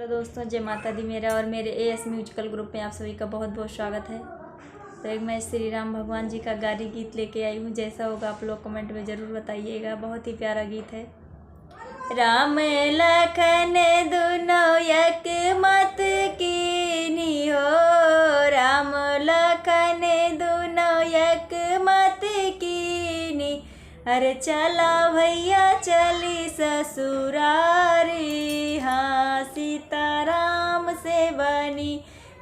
Hello दोस्तों, जय माता दी। मेरा और मेरे एएस म्यूजिकल ग्रुप में आप सभी का बहुत बहुत स्वागत है। तो एक मैं श्री राम भगवान जी का गारी गीत लेके आई हूँ। जैसा होगा आप लोग कमेंट में ज़रूर बताइएगा। बहुत ही प्यारा गीत है। राम लखन दुनो एक मत कीनी हो, राम लखन दुनो एक मत कीनी। अरे चला भैया चली ससुरारी, हाँ सीताराम से बनी।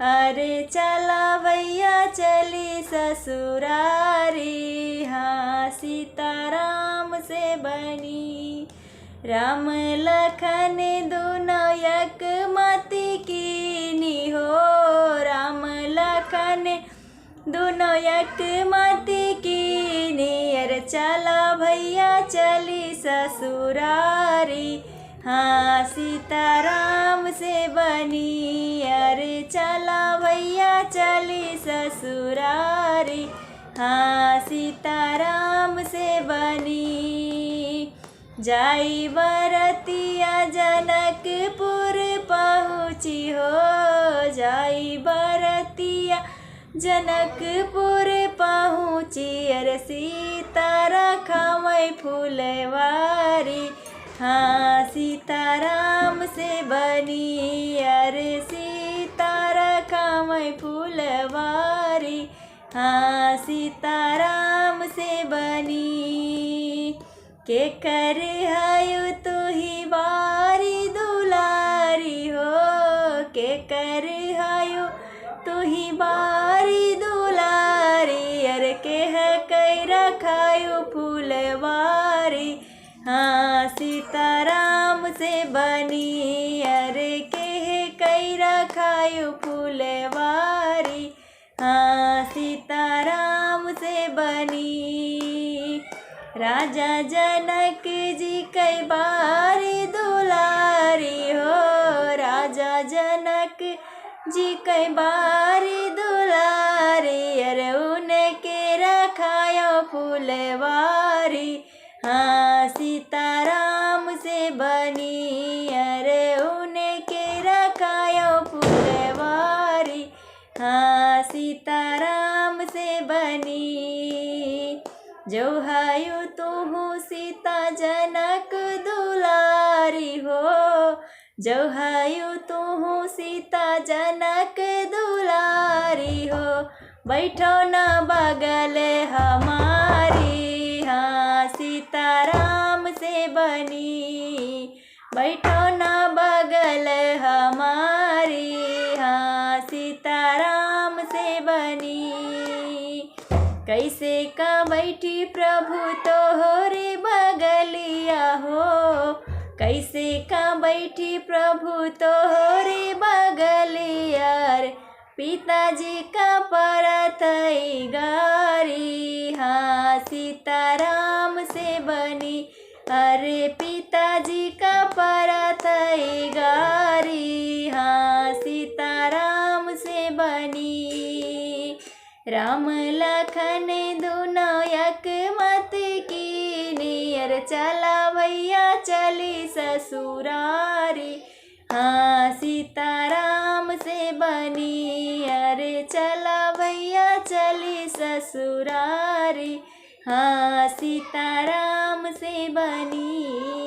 अरे चला भैया चली ससुरारी, हाँ सीताराम से बनी। राम लखन दुनो एक मत कीनी हो, राम लखन दुनो एक मत कीनी। अरे चला भैया चली ससुरारी, हाँ सीताराम से बनी। अरे चला भैया चली ससुरारी, हाँ सीताराम से बनी। जाई बरतिया जनकपुर पहुँची हो, जाई बरतिया जनकपुर पहुँची। अरे सीता रखमै फुलवारी, हाँ सीताराम से बनी। अरे सीता रखमै फुलवारी, हाँ सीताराम से बनी। के कर हायु तू ही बारी दुलारी हो, के कर हायु तू ही बारी दुलारी। अरे के है कई रखायु फुलवारी, हाँ सीताराम से बनी। अरे के है कई रखायु फुलवारी, हाँ सीताराम से बनी। राजा जनक जी कई बारी दुलारी हो, राजा जनक जी कई बारी दुलारी। अरे उनके रखायो फुलवारी, हाँ सीताराम से बनी। अरे उनके रखायो फुलवारी, हाँ सीताराम से बनी। जो हायु तुहु सीता जनक दुलारी हो, जो हायु तुहु सीता जनक दुलारी हो। बैठो न बगल हमारी, हाँ सीताराम से बनी। बैठो न बगल हमारी, हाँ सीताराम से बनी। कैसे का बैठी प्रभु तोहरे बगलिया हो, कैसे का बैठी प्रभु तोहरे बगलिया। पिताजी का परत गारी, हाँ सीताराम से बनी। अरे पिताजी का परत गारी, हाँ सीताराम से बनी। राम लखन दुनो एक मत कीनी। अरे चला भैया चली ससुरारी, हाँ सीताराम से बनी। अरे चला भैया चली ससुरारी, हाँ सीताराम से बनी।